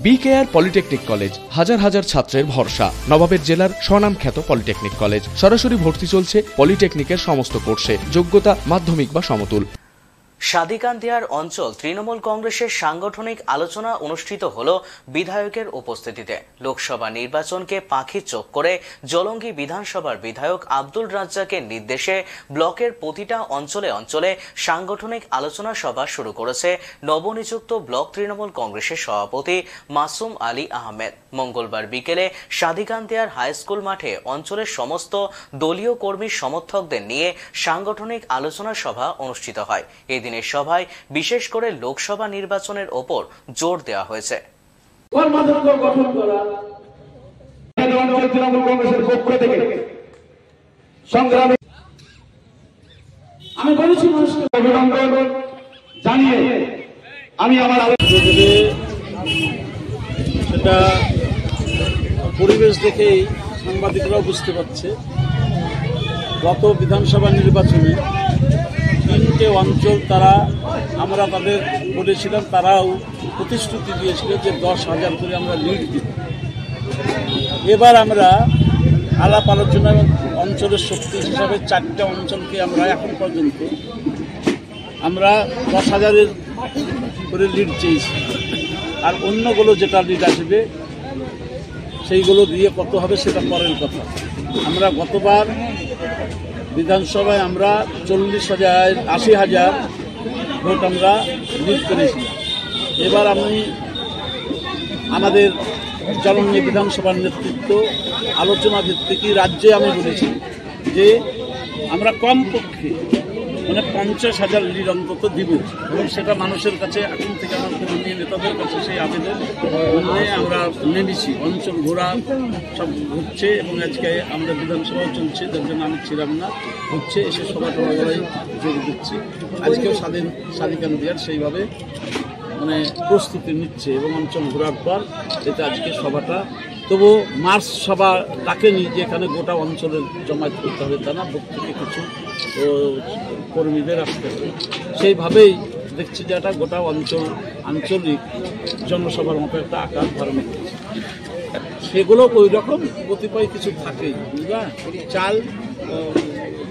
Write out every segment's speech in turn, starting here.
BKR polytechnic college হাজার হাজার ছাত্রের ভরসা। নবাবের জেলার স্বনামখ্যাত পলিটেকনিক কলেজ। সরাসরি ভর্তি চলছে পলিটেকনিকের সমস্ত কোর্সে। যোগ্যতা মাধ্যমিক বা সমতুল। সাদিকান্দিয়ার অঞ্চল তৃণমূল কংগ্রেসের সাংগঠনিক আলোচনা অনুষ্ঠিত হল বিধায়কের উপস্থিতিতে। লোকসভা নির্বাচনকে পাখি চোখ করে জলঙ্গি বিধানসভার বিধায়ক আব্দুল রাজ্জাকের নির্দেশে ব্লকের প্রতিটা অঞ্চলে অঞ্চলে সাংগঠনিক আলোচনা সভা শুরু করেছে নবনিযুক্ত ব্লক তৃণমূল কংগ্রেসের সভাপতি মাসুম আলী আহমেদ। মঙ্গলবার বিকেলে সাদিকান্দিয়ার হাই স্কুল মাঠে অঞ্চলের সমস্ত দলীয় কর্মী সমর্থকদের নিয়ে সাংগঠনিক আলোচনা সভা অনুষ্ঠিত হয়। এদিন সভায় বিশেষ করে লোকসভা নির্বাচনের ওপর জোর দেওয়া হয়েছে। আমি বলেছি মানুষকে অভিনন্দন জানিয়ে আমি আমার সেটা পরিবেশ দেখেই সাংবাদিকরাও বুঝতে পারছে গত বিধানসভা নির্বাচনে তিনটে অঞ্চল আমরা তাদের বলেছিলাম, তারাও প্রতিশ্রুতি দিয়েছিল যে 10,000 করে আমরা লিড দিব। এবার আমরা আলাপ আলোচনা অঞ্চলের শক্তি হিসাবে 4টা অঞ্চলকে আমরা এখন পর্যন্ত 10,000-এর করে লিড চেয়েছি। আর অন্যগুলো যেটা লিড আসবে সেইগুলো দিয়ে কত হবে সেটা পরের কথা। আমরা গতবার বিধানসভায় 80,000 ভোট আমরা লিড করেছিলাম। এবার আমাদের জলঙ্গি বিধানসভার নেতৃত্ব আলোচনা ভিত্তিকই রাজ্যে আমি বলেছি যে আমরা কমপক্ষে 50,000 লিড অন্তত দিব, এবং সেটা মানুষের কাছে এখন থেকে আমার কর্মী নেতাদের কাছে সেই আবেদন নিয়ে আমরা নেমেছি। অঞ্চল ঘোরা সব হচ্ছে এবং আজকে আমরা বিধানসভাও চলছে, যার জন্য আমি ছিলাম না, হচ্ছে এসে সভা টভাগুলোই যোগ দিচ্ছি। আজকেও সাদিকান্দিয়ার সেইভাবে প্রস্তুতি নিচ্ছে এবং অঞ্চল ঘোরার পর এতে আজকে সভাটা তবু মার্চ সভা ডাকেনি যে এখানে গোটা অঞ্চলের জমায়েত করতে হবে, তা না, ভোট থেকে কিছু কর্মীদের আসতে হবে। সেইভাবেই দেখছি যে একটা গোটা আঞ্চলিক জনসভার মতো একটা আকার ধারণ করেছে। সেগুলো ওই রকম কতিপয় কিছু থাকেই,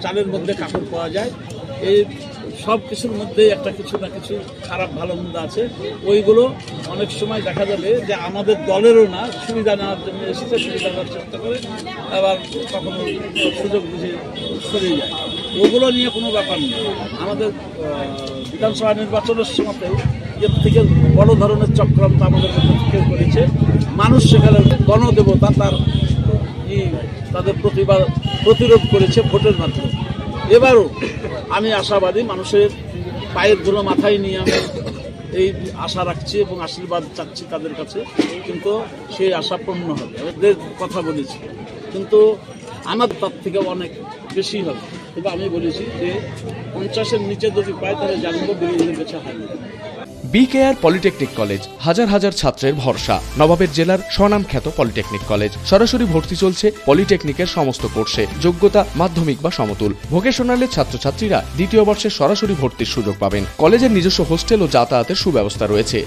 চালের মধ্যে কাপড় পাওয়া যায়, এই সব কিছুর মধ্যে একটা কিছু না কিছু খারাপ ভালো মন্দ আছে। ওইগুলো অনেক সময় দেখা যাবে যে আমাদের দলেরও না, সুবিধা নেওয়ার জন্য এসেছে, সুবিধা নেওয়ার চেষ্টা করে, আবার কখনো সুযোগ বুঝে সরিয়ে যায়। ওগুলো নিয়ে কোনো ব্যাপার নেই। আমাদের বিধানসভা নির্বাচনের সময়তেও এর থেকে বড় ধরনের চক্রান্ত আমাদের মধ্যে কেউ করেছে। মানুষ সেখানে গণদেবতা তাদের প্রতিরোধ করেছে ভোটের মাধ্যমে। এবারও আমি আশাবাদী, মানুষের পায়ের ধুলো মাথায় নিয়ে আমি এই আশা রাখছি এবং আশীর্বাদ চাচ্ছি তাদের কাছে, কিন্তু সেই আশা পূর্ণ হবে। আমাদের কথা বলেছি, কিন্তু আমার তার থেকে অনেক বেশি হবে। কিন্তু আমি বলেছি যে 50-এর নিচে যদি পাই তাহলে জানবো বিরোধীদের কাছে হারবে। বিকেআর পলিটেকনিক কলেজ হাজার হাজার ছাত্রের ভরসা। নবাবের জেলার স্বনামখ্যাত পলিটেকনিক কলেজ। সরাসরি ভর্তি চলছে পলিটেকনিকের সমস্ত কোর্সে। যোগ্যতা মাধ্যমিক বা সমতুল। ভোকেশনালের ছাত্রছাত্রীরা দ্বিতীয় বর্ষে সরাসরি ভর্তির সুযোগ পাবেন। কলেজের নিজস্ব হোস্টেল ও যাতায়াতের সুব্যবস্থা রয়েছে।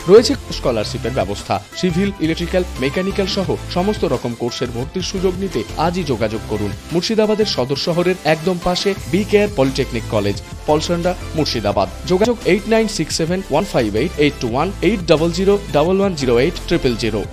স্কলারশিপের ব্যবস্থা। সিভিল, ইলেকট্রিক্যাল, মেকানিক্যাল সহ সমস্ত রকম কোর্সের ভর্তির সুযোগ নিতে আজই যোগাযোগ করুন। মুর্শিদাবাদের সদর শহরের একদম পাশে BKR polytechnic college, Palsanda, Murshidabad. যোগাযোগ 8967158821 8001108 000।